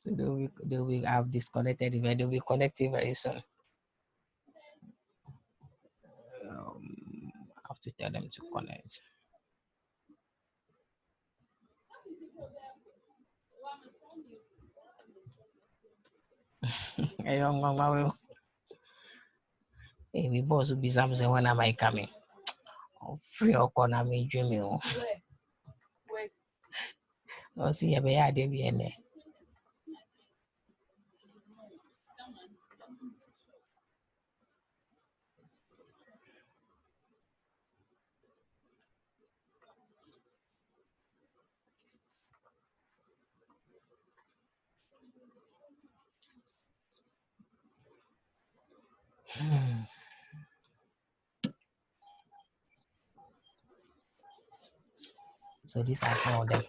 So they will have disconnected, but they'll be connecting very soon. I have to tell them to connect. Hey, we boss will be something. When am I coming? Free or corner me dreaming. Oh, see, I be had to be in there. So these are some of them.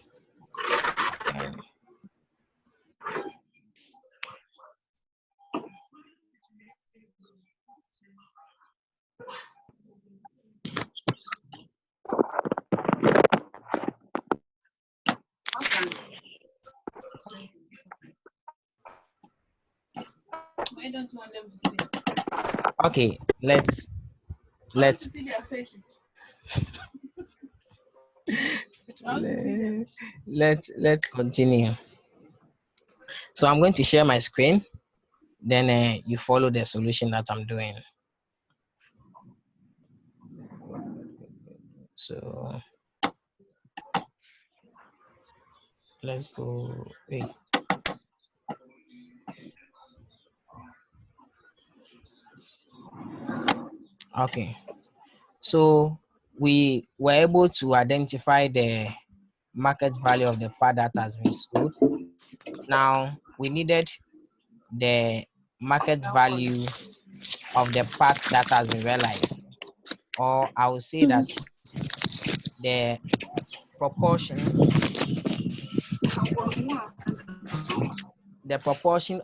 Why don't you want them to see? Okay, let's See their faces. let's continue. So I'm going to share my screen, then you follow the solution that I'm doing. So let's go. Hey. Okay, so we were able to identify the market value of the part that has been sold. Now we needed the market value of the part that has been realized, or I would say that the proportion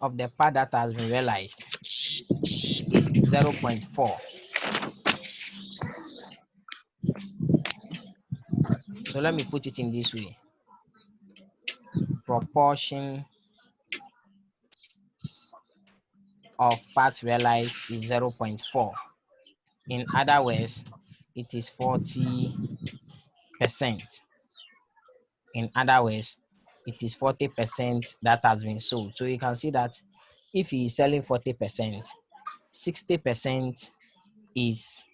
of the part that has been realized is 0.4. So let me put it in this way. Proportion of parts realized is 0.4. In other words, it is 40%. In other words, it is 40% that has been sold. So you can see that if he is selling 40%, 60% is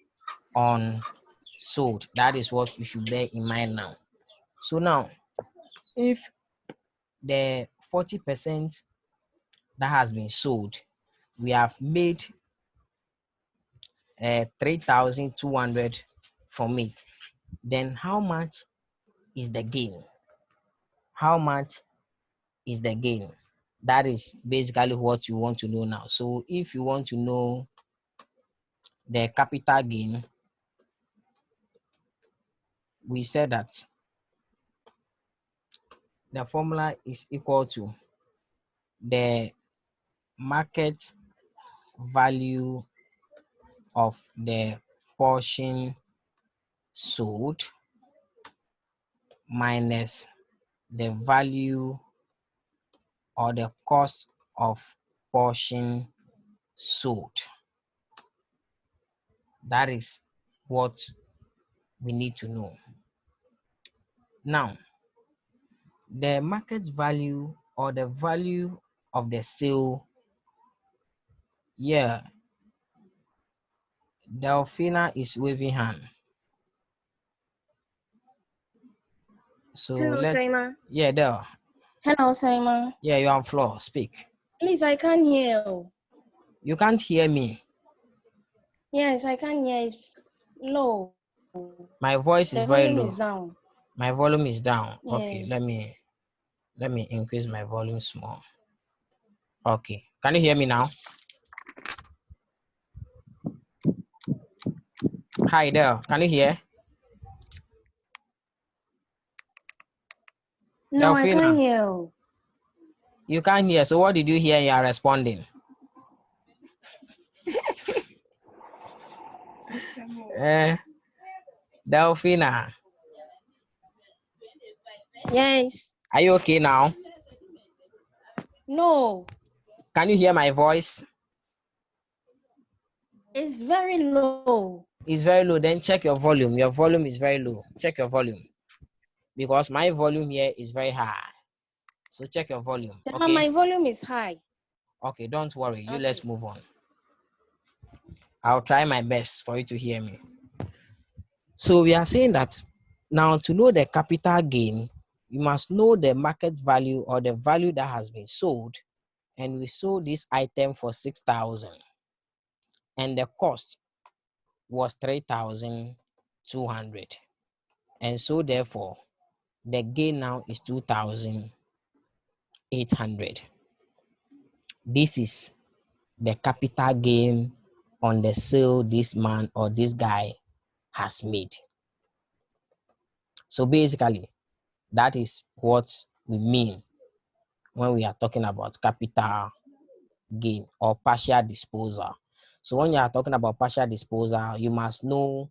unsold. That is what you should bear in mind now. So now, if the 40% that has been sold, we have made 3,200 from it, then how much is the gain? How much is the gain? That is basically what you want to know now. So if you want to know the capital gain, we said that the formula is equal to the market value of the portion sold minus the value or the cost of portion sold. That is what we need to know. Now, the market value or the value of the sale, yeah, Delphina is waving hand. So hello, Simon. Yeah, Del. Hello, Simon. Yeah, you're on floor. Speak. Please, I can't hear you. You can't hear me. Yes, I can hear. It's low. My voice is very low. Is down. My volume is down. Yes. Okay, let me increase my volume small. Okay, can you hear me now? Hi there, can you hear? No, Delphina, I can't hear you. You can't hear, so what did you hear? You are responding. Delphina. Yes. Are you okay now? No, Can you hear my voice? it's very low. It's very low. Then check your volume. Your volume is very low. Check your volume because my volume here is very high. So check your volume. Sir, Okay. my volume is high. Okay. Don't worry. Let's Okay. move on. I'll try my best for you to hear me. So we are saying that now to know the capital gain, you must know the market value or the value that has been sold. And we sold this item for 6,000 and the cost was 3,200. And so therefore, the gain now is 2,800. This is the capital gain on the sale this man or this guy has made. So basically, that is what we mean when we are talking about capital gain or partial disposal. So when you are talking about partial disposal, you must know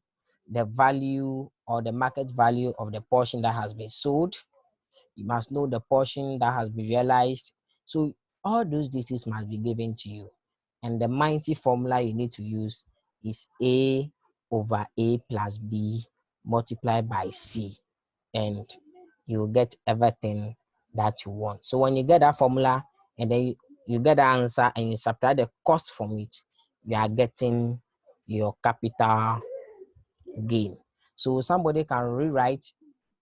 the value or the market value of the portion that has been sold. You must know the portion that has been realized. So all those details must be given to you. And the mighty formula you need to use is A over A plus B multiplied by C. And you will get everything that you want. So when you get that formula and then you get the answer and you subtract the cost from it, you are getting your capital gain. So somebody can rewrite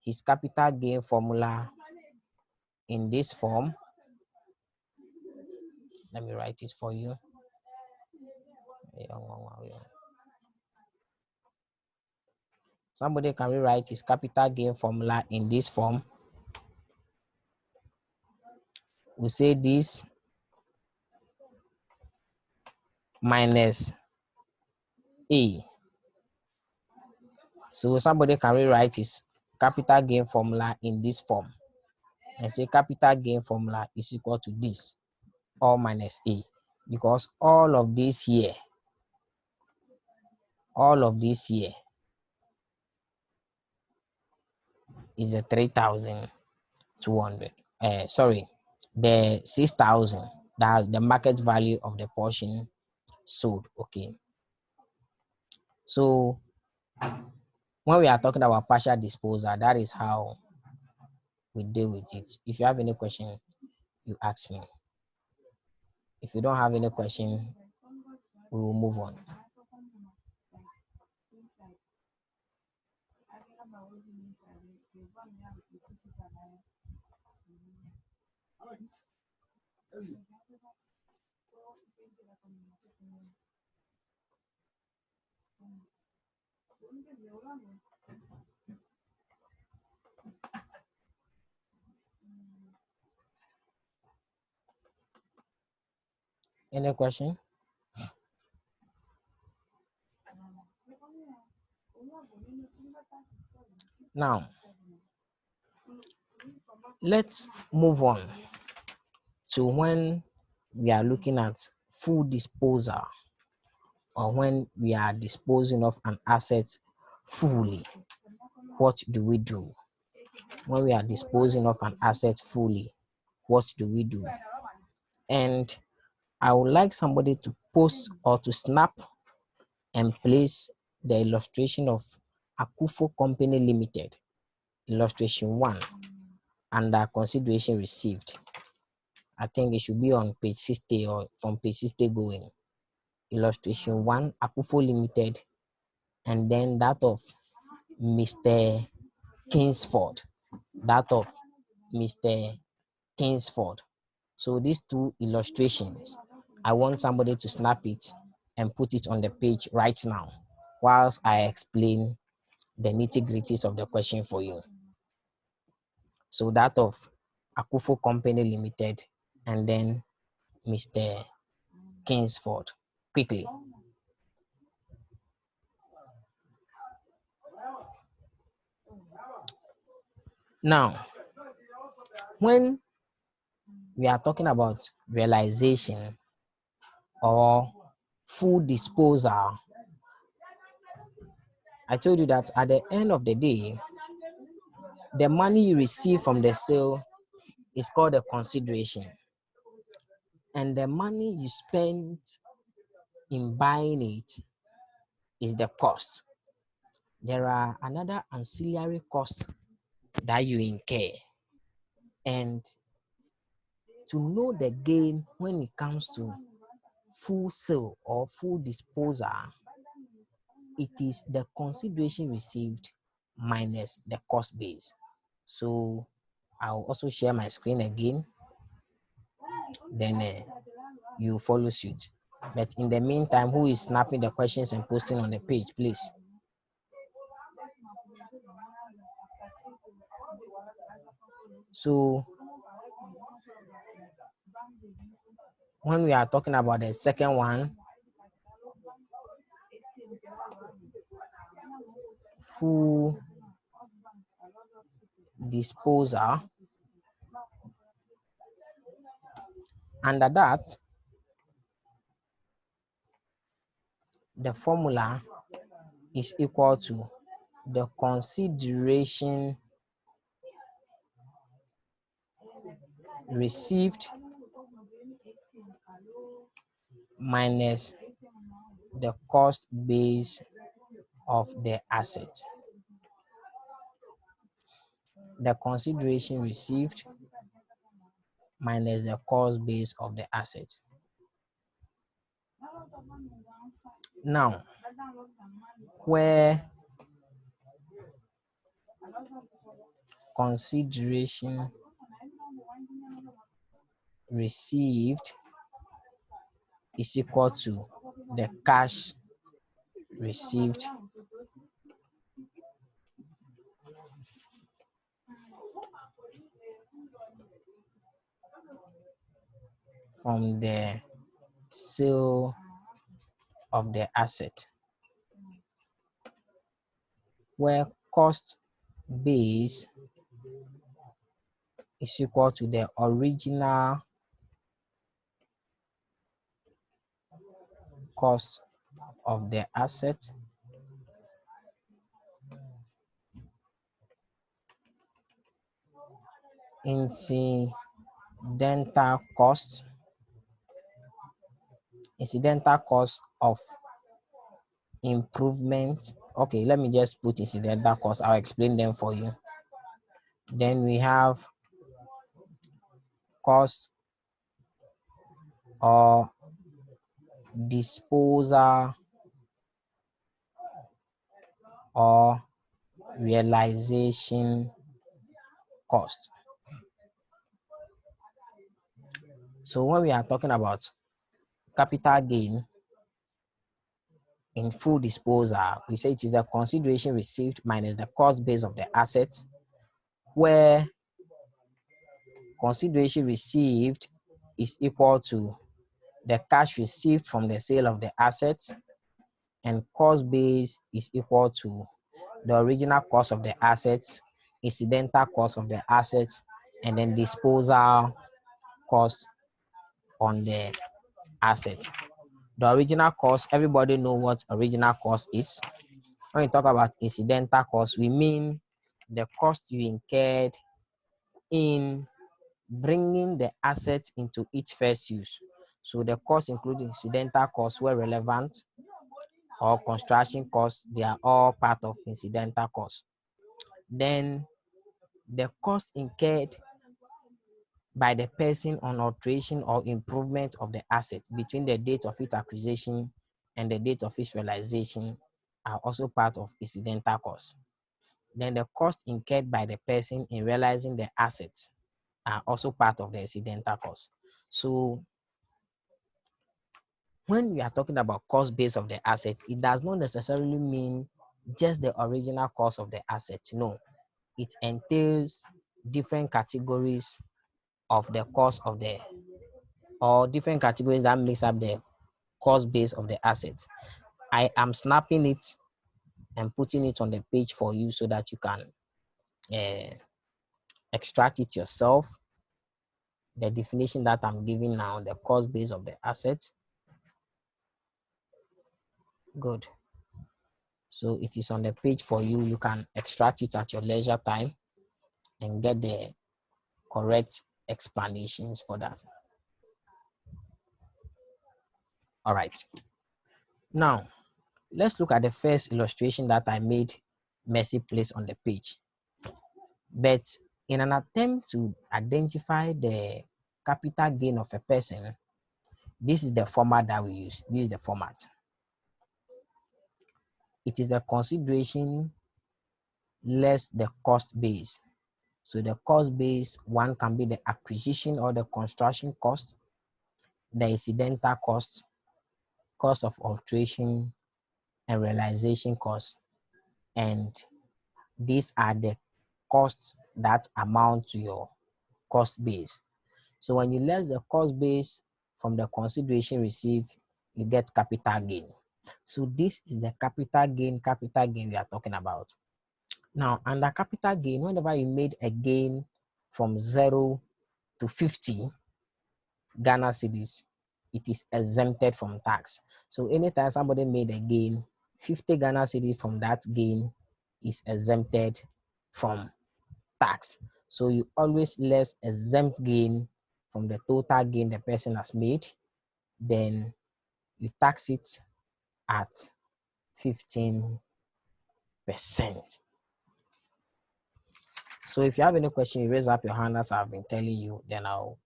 his capital gain formula in this form. Let me write it for you. Somebody can rewrite his capital gain formula in this form. We say this minus A. So somebody can rewrite his capital gain formula in this form and say capital gain formula is equal to this, all minus A, because all of this here is a 3,200. Sorry, the 6,000, that's the market value of the portion sold. Okay. So when we are talking about partial disposal, that is how we deal with it. If you have any question, you ask me. If you don't have any question, we will move on. Any question? Now, let's move on to when we are looking at full disposal or when we are disposing of an asset fully. What do we do? When we are disposing of an asset fully, what do we do? And I would like somebody to post or to snap and place the illustration of Akufo Company Limited, illustration 1, under consideration received. I think it should be on page 60 or from page 60 going. Illustration 1, Akufo Limited, and then that of Mr. Kingsford. That of Mr. Kingsford. So these two illustrations, I want somebody to snap it and put it on the page right now whilst I explain the nitty-gritties of the question for you. So that of Akufo Company Limited and then Mr. Kingsford. Quickly. Now, when we are talking about realization or full disposal, I told you that at the end of the day, the money you receive from the sale is called a consideration. and the money you spend in buying it is the cost. There are another ancillary costs that you incur, and to know the gain when it comes to full sale or full disposal, it is the consideration received minus the cost base. So I'll also share my screen again, then you follow suit. But in the meantime, who is snapping the questions and posting on the page, please? So when we are talking about the second one, full disposal, under that, the formula is equal to the consideration received minus the cost base of the asset. The consideration received minus the cost base of the asset. Now, where consideration received is equal to the cash received from the sale of the asset, where cost base is equal to the original cost of the asset incidental cost of improvement. Okay, let me just put incidental cost. I'll explain them for you. Then we have cost or disposal or realization cost. So when we are talking about capital gain in full disposal, we say it is the consideration received minus the cost base of the asset, where consideration received is equal to the cash received from the sale of the assets, and cost base is equal to the original cost of the assets, incidental cost of the assets, and then disposal cost on the asset. The original cost, everybody know what original cost is. When we talk about incidental cost, we mean the cost you incurred in bringing the assets into its first use. So the cost including incidental costs were relevant, or construction costs, they are all part of incidental costs. Then the cost incurred by the person on alteration or improvement of the asset between the date of its acquisition and the date of its realization are also part of incidental costs. Then the cost incurred by the person in realizing the assets are also part of the incidental cost. So when we are talking about cost base of the asset, it does not necessarily mean just the original cost of the asset. No, it entails different categories of the cost of the, or different categories that makes up the cost base of the assets. I am snapping it and putting it on the page for you so that you can extract it yourself. The definition that I'm giving now, the cost base of the assets. Good. So it is on the page for you. You can extract it at your leisure time and get the correct explanations for that. All right. Now, let's look at the first illustration that I made Mercy place on the page. But in an attempt to identify the capital gain of a person, this is the format that we use. This is the format. It is the consideration less the cost base. So the cost base, one can be the acquisition or the construction cost, the incidental cost, cost of alteration, and realization cost. And these are the costs that amount to your cost base. So when you less the cost base from the consideration received, you get capital gain. So this is the capital gain we are talking about. Now, under capital gain, whenever you made a gain from 0 to 50 Ghana cedis, it is exempted from tax. So anytime somebody made a gain, 50 Ghana cedis from that gain is exempted from tax. So you always less exempt gain from the total gain the person has made, then you tax it at 15%. So if you have any question, you raise up your hand as I've been telling you, then I'll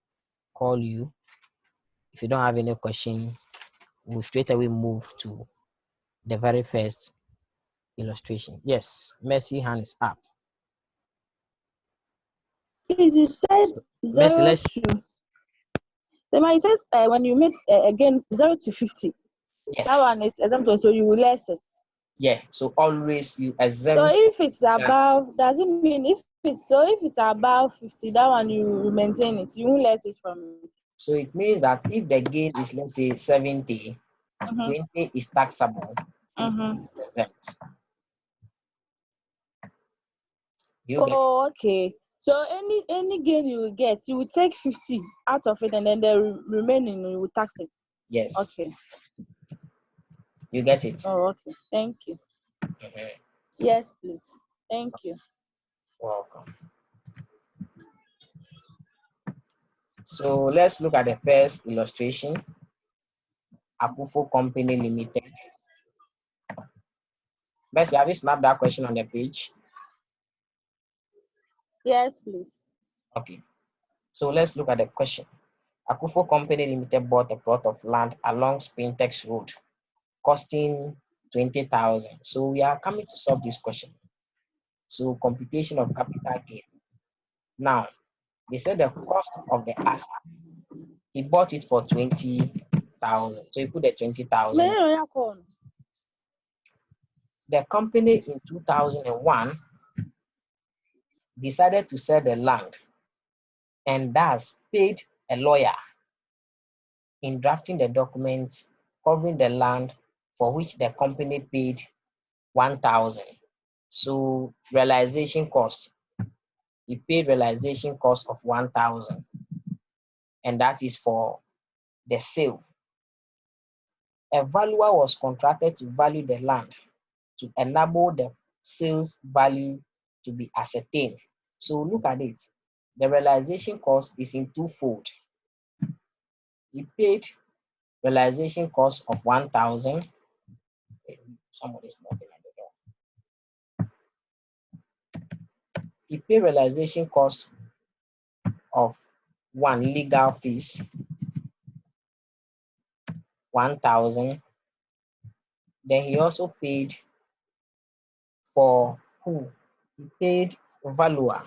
call you. If you don't have any question, we'll straight away move to the very first illustration. Yes, Mercy hand is up. Please, you said Mercy, 0 to. So you said when you made again 0 to 50, that yes, one is exempt, so you will less it. yeah. So always you So exempt. if it's above, does it mean if it's above 50, that one you maintain it, you won't less it from it. So it means that if the gain is, let's say, 70, 20 is taxable, 50 is exempt. You get it? Oh, okay. So any gain you will get, you will take 50 out of it, and then the remaining you will tax it. Yes. Okay. You get it? Oh, okay. Thank you. Yes, please. Thank you. Welcome. So let's look at the first illustration. Akufo Company Limited. Mercy, have you snapped that question on the page? Yes, please. Okay. So let's look at the question. Akufo Company Limited bought a plot of land along Spintex Road, costing 20,000. So we are coming to solve this question. So computation of capital gain. Now, they said the cost of the asset. He bought it for 20,000. So he put the 20,000. The company in 2001 decided to sell the land and thus paid a lawyer in drafting the documents covering the land, for which the company paid 1,000. So realization cost, he paid realization cost of 1,000, and that is for the sale. A valuer was contracted to value the land to enable the sales value to be ascertained. So look at it. The realization cost is in twofold. He paid realization cost of 1,000. Somebody's knocking at the door. He paid realization cost of one, legal fees, 1,000. Then he also paid for who? He paid valuer.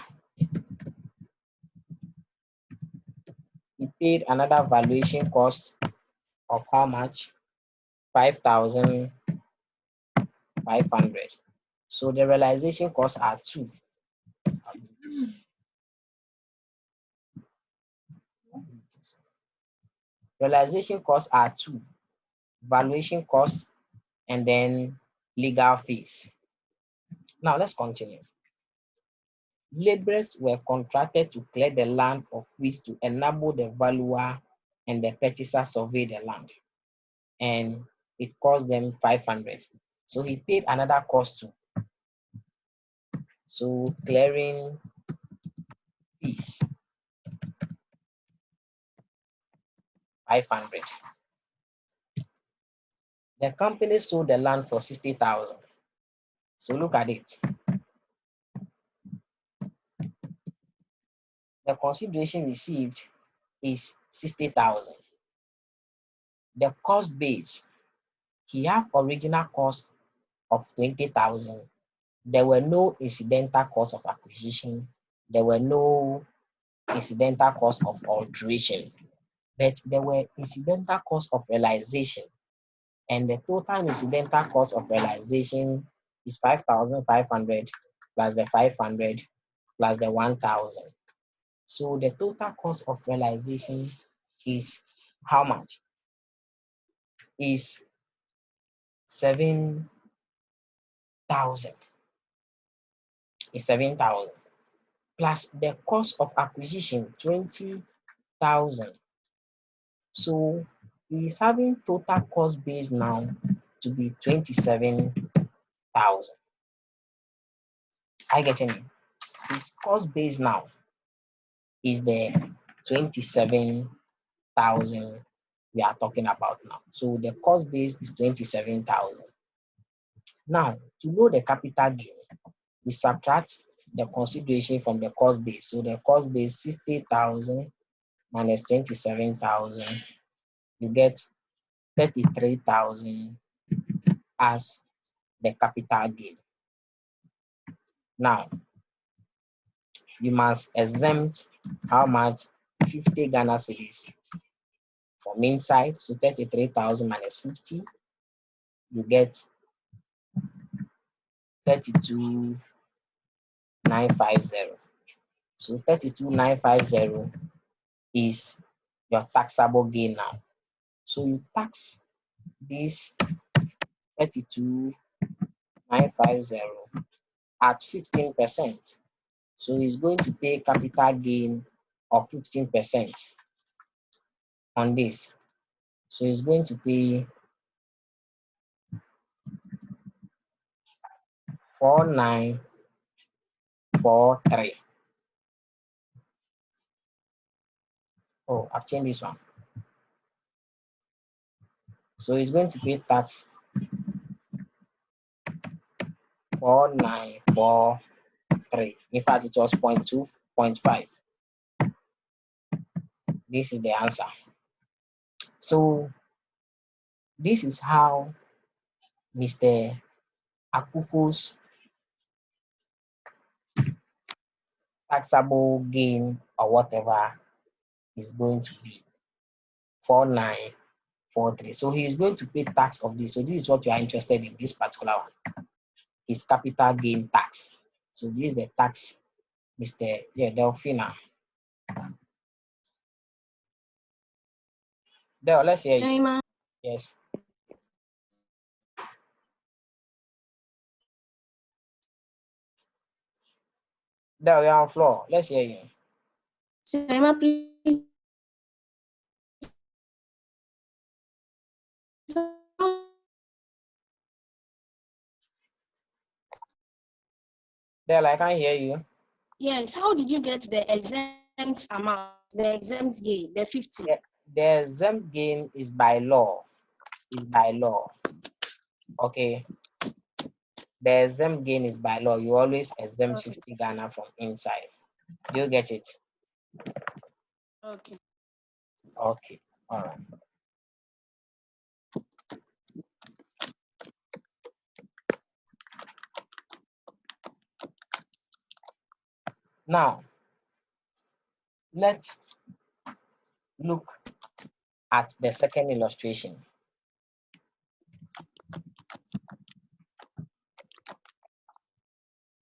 He paid another valuation cost of how much? 5,500. So the realization costs are two. Realization costs are two. Valuation costs and then legal fees. Now let's continue. Laborers were contracted to clear the land of which to enable the valuer and the purchaser survey the land. And it cost them 500. So he paid another cost too. So clearing fees, 500. The company sold the land for 60,000. So look at it. The consideration received is 60,000. The cost base, he have original cost of 20,000. There were no incidental cost of acquisition. There were no incidental cost of alteration, but there were incidental cost of realization. And the total incidental cost of realization is 5,500 plus the 500 plus the 1,000. So the total cost of realization is how much? Is 7,000. Is 7,000 plus the cost of acquisition 20,000. So he is having total cost base now to be 27,000. I get it. His cost base now is the 27,000 we are talking about now. So the cost base is 27,000. Now, to know the capital gain, we subtract the consideration from the cost base. So the cost base 60,000 minus 27,000, you get 33,000 as the capital gain. Now, you must exempt how much? 50 Ghana cedis from inside. So 33,000 minus 50, you get 32,950. So 32,950 is your taxable gain now. So you tax this 32,950 at 15%. So he's going to pay capital gain of 15% on this. So he's going to pay 4,943. Oh, I've changed this one. So he's going to pay tax 4,943. In fact, it was 0.2, 0.5. This is the answer. So this is how Mr. Akufo's taxable gain or whatever is going to be 4,943. So he is going to pay tax of this. So this is what you are interested in, this particular one. His capital gain tax. So this is the tax, Mr. Delphina. Del, let's hear you. Yes. Del, you're on floor. Let's hear you. Saima, please. Del, I can't hear you. Yes, how did you get the exempt amount, the exempt gain, the 50? The exempt gain is by law. Is by law. Okay. The exempt gain is by law. You always exempt 50 Ghana from inside. Do you get it? Okay. Okay. All right. Now, let's look at the second illustration.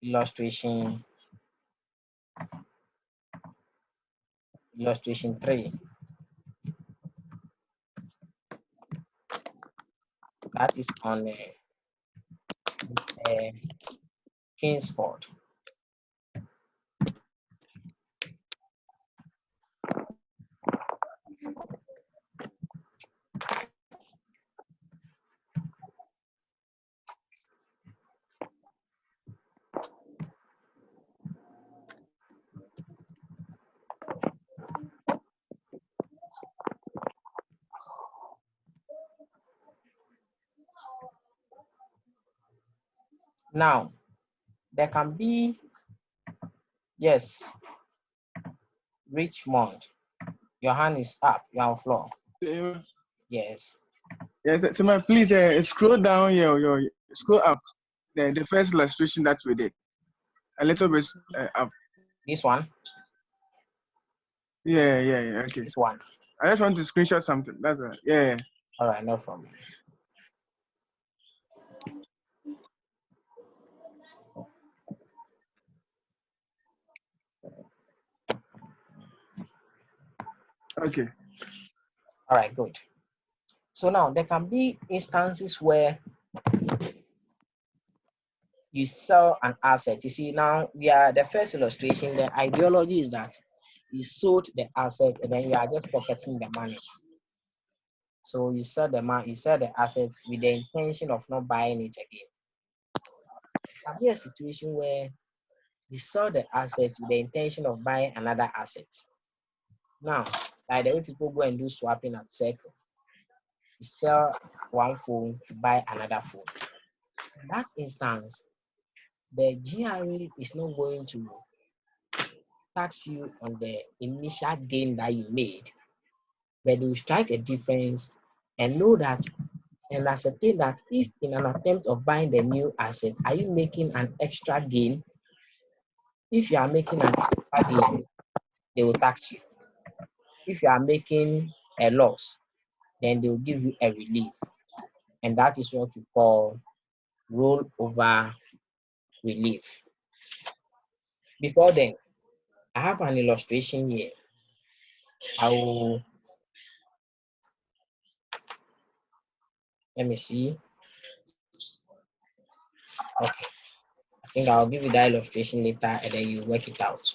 Illustration 3. That is on Kingsford. Now, there can be, yes, Richmond. Your hand is up. You're on floor. Yes. Yes, Simon, please scroll down your scroll up the first illustration that we did a little bit up. This one. Yeah. Okay. This one. I just want to screenshot something. That's yeah. All right, no problem. Okay. All right, good. So now there can be instances where you sell an asset. You see, now we are the first illustration. The ideology is that you sold the asset and then you are just pocketing the money. So you sell the money, you sell the asset with the intention of not buying it again. There can be a situation where you sell the asset with the intention of buying another asset. Now, like the way people go and do swapping at Circle, you sell one phone to buy another phone. In that instance, the GRA is not going to tax you on the initial gain that you made, but they will strike a difference and know that and ascertain that if in an attempt of buying the new asset, are you making an extra gain? If you are making an extra gain, they will tax you. If you are making a loss, then they will give you a relief. And that is what we call rollover relief. Before then, I have an illustration here. Let me see. Okay, I think I'll give you that illustration later and then you work it out.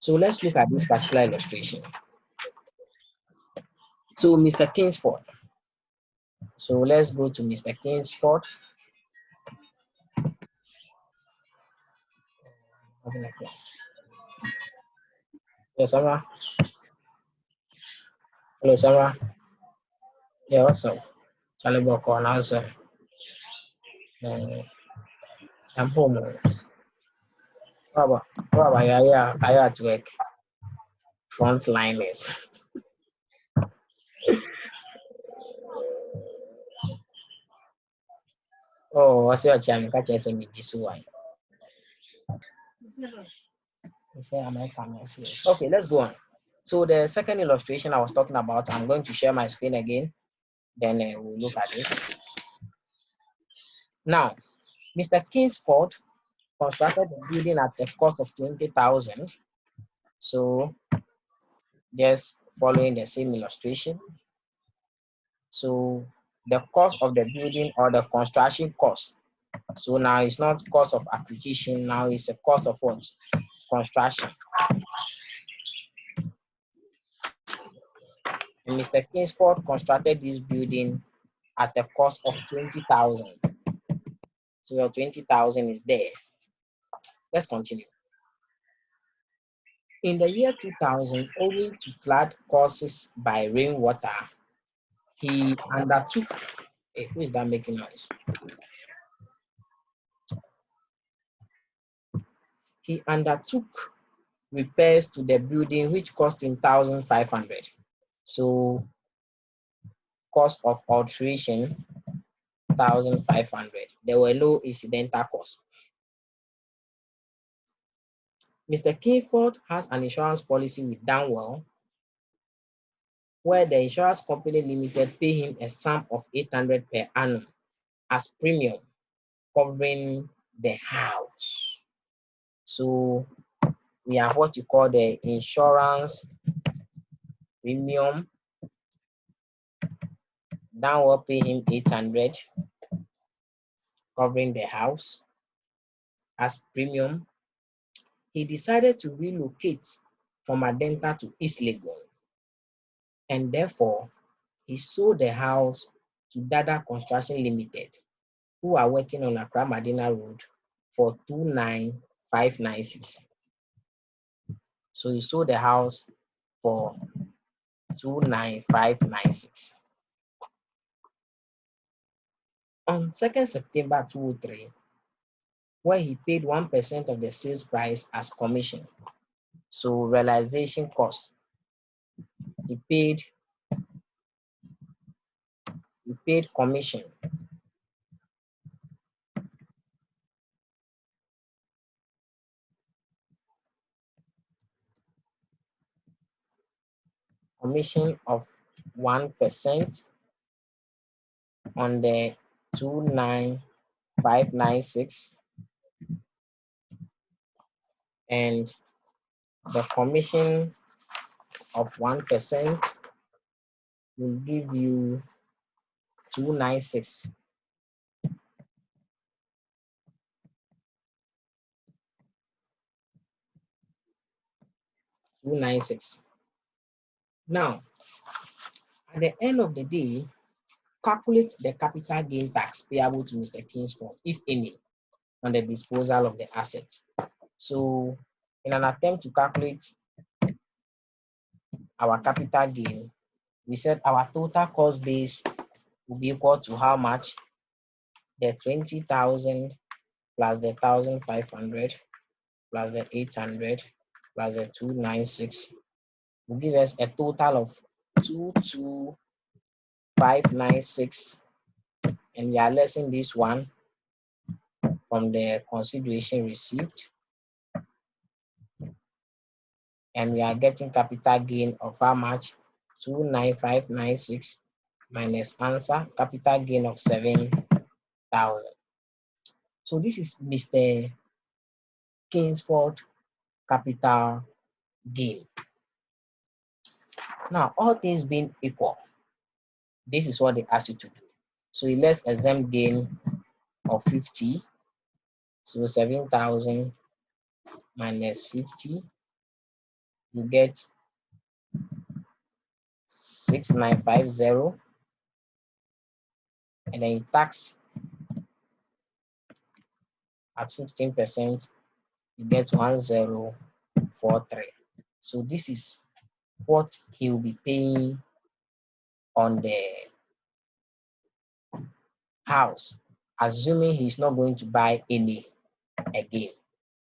So let's look at this particular illustration. So Mr. Kingsford. So let's go to Mr. Kingsford. Hello, Sarah. Hello, Sarah. Yeah, what's up? Charlie Boko and also I'm home. What about yeah, are you at work? Frontliners. Oh, what's your channel? Catch us in this one. Okay, let's go on. So the second illustration I was talking about, I'm going to share my screen again. Then we'll look at it. Now, Mr. Kingsford constructed the building at the cost of 20,000. So just following the same illustration. So the cost of the building or the construction cost. So now it's not cost of acquisition, now it's a cost of what? Construction. And Mr. Kingsford constructed this building at the cost of 20,000. So your 20,000 is there. Let's continue. In the year 2000, owing to flood causes by rainwater, he undertook. Hey, who is that making noise? He undertook repairs to the building, which cost him 1,500. So cost of alteration 1,500. There were no incidental costs. Mr. Kingsford has an insurance policy with Danwell, where the insurance company limited pay him a sum of 800 per annum as premium covering the house. So we have what you call the insurance premium. Danwell pay him 800 covering the house as premium. He decided to relocate from Adenta to East Legon, and therefore he sold the house to Dada Construction Limited, who are working on Accra Madina Road for 29,596. So he sold the house for 29,596. On 2nd September 2003, where he paid 1% of the sales price as commission. So realization cost, he paid commission of 1% on the 29596, and the commission of 1% will give you 296. 296. Now, at the end of the day, calculate the capital gain tax payable to Mr. Kingsford, if any, on the disposal of the asset. So, in an attempt to calculate our capital gain, we said our total cost base will be equal to how much? The 20,000 plus the 1,500 plus the 800 plus the 296 will give us a total of 22,596, and we are lessing this one from the consideration received, and we are getting capital gain of how much? 29596 minus answer, capital gain of 7,000. So this is Mr. Kingsford capital gain. Now, all things being equal, this is what they ask you to do. So let's exempt gain of 50. So 7,000 minus 50, you get 6950, and then you tax at 15%, you get 1043. So this is what he will be paying on the house, assuming he's not going to buy any again.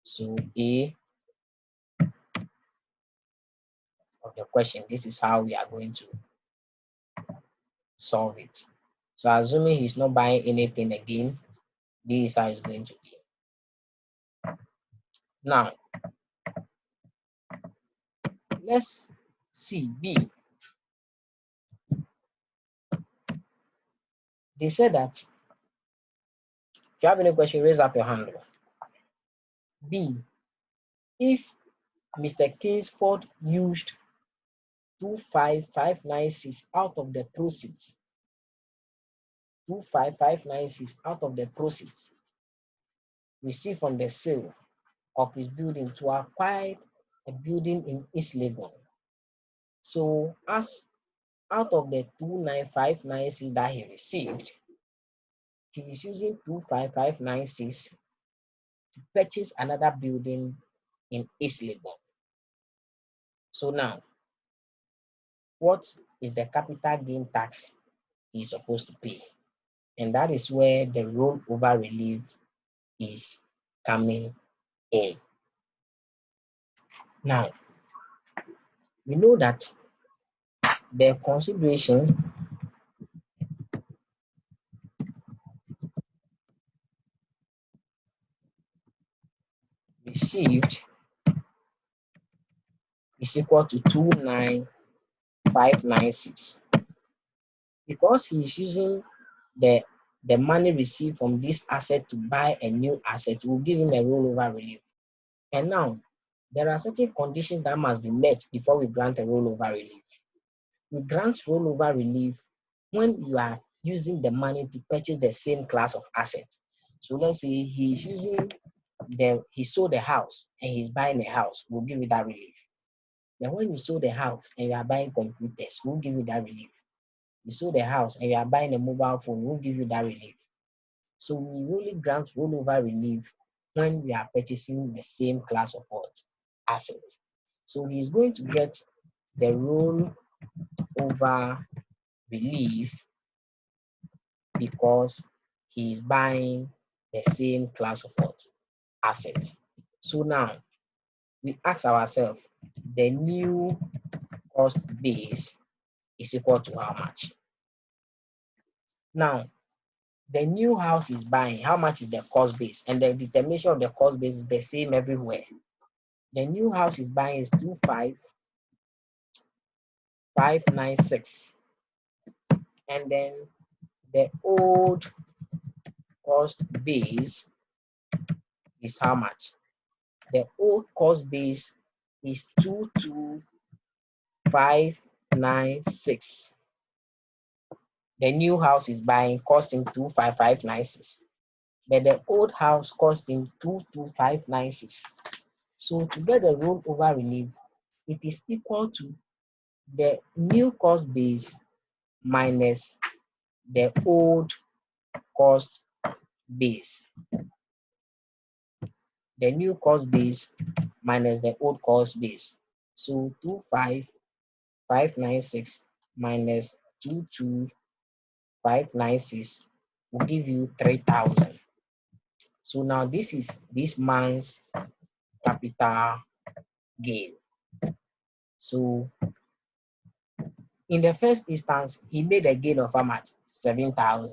So A of the question, this is how we are going to solve it. So assuming he's not buying anything again, this is how it's going to be. Now, let's see B. They said that if you have any question, raise up your hand. B, if Mr. Kingsford used 25596 out of the proceeds, 25596 out of the proceeds received from the sale of his building to acquire a building in East Legon. So as out of the 29596 that he received, he is using 25596 to purchase another building in East Legon. So now, what is the capital gain tax he's supposed to pay? And that is where the rollover relief is coming in. Now, we know that the consideration received is equal to 29596. Because he is using the money received from this asset to buy a new asset, will give him a rollover relief. And now, there are certain conditions that must be met before we grant a rollover relief. We grant rollover relief when you are using the money to purchase the same class of assets. So let's say he sold the house and he's buying a house, we'll give you that relief. Then when you sold the house and you are buying computers, we'll give you that relief. You sold the house and you are buying a mobile phone, we'll give you that relief. So we only grant rollover relief when we are purchasing the same class of assets. So he is going to get the rollover relief because he's buying the same class of what? Assets. So now we ask ourselves, the new cost base is equal to how much? Now, the new house is buying, how much is the cost base? And the determination of the cost base is the same everywhere. The new house is buying is 25,596. And then the old cost base is how much? The old cost base is 22,596. The new house is buying costing 25,596. But the old house costing 22,596. So to get the rollover relief, it is equal to the new cost base minus the old cost base. The new cost base minus the old cost base. So 25,596 minus 22,596 will give you 3,000. So now this is this man's capital gain. So in the first instance, he made a gain of how much? 7,000.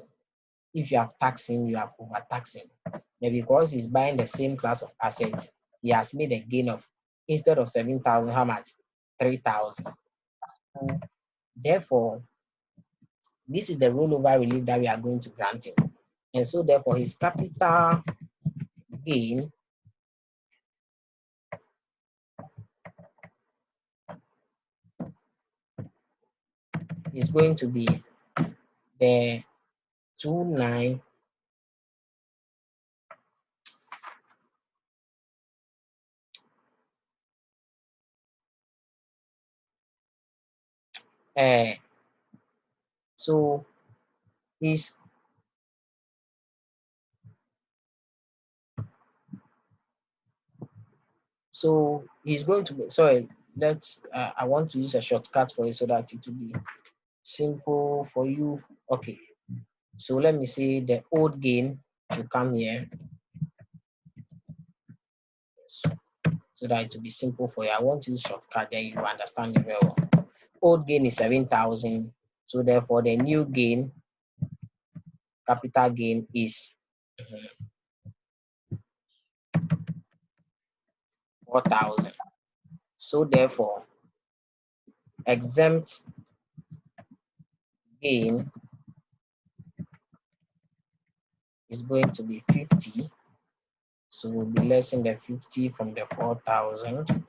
If you have taxed him, you have overtaxed him. But because he's buying the same class of assets, he has made a gain of, instead of 7,000, how much? 3,000. Therefore, this is the rollover relief that we are going to grant him. And so therefore, his capital gain is going to be the 29 so his he's going to be, sorry, let's I want to use a shortcut for it so that it will be simple for you. Okay, so let me say the old gain should come here, so that it will be simple for you. I want to use shortcut, then you understand it very well. Old gain is 7,000, so therefore the new gain, capital gain, is 4,000. So therefore, exempt gain is going to be 50. So we'll be lessing the 50 from the 4,000,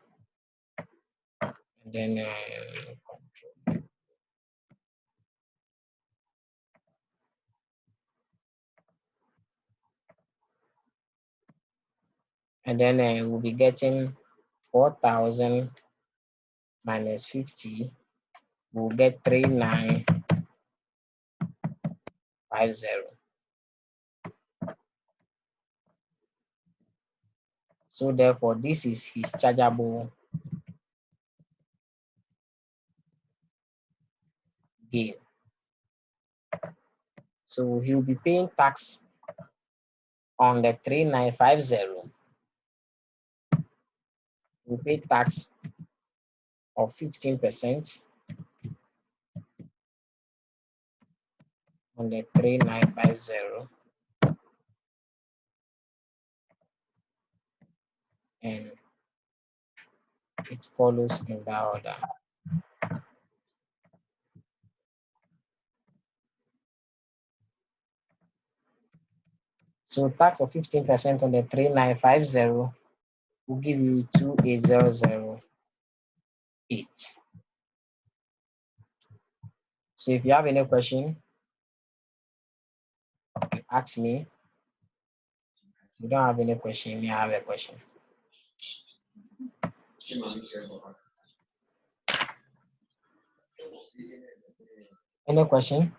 and then we'll be getting 4,000 minus 50. We'll get 3,950. So therefore, this is his chargeable gain. So he'll be paying tax on the 3,950. He'll pay tax of 15% on the 3,950, and it follows in that order. So tax of 15% on the 3,950 will give you 28,008. So if you have any question, you ask me. If you don't have any question, you may have a question. Any question?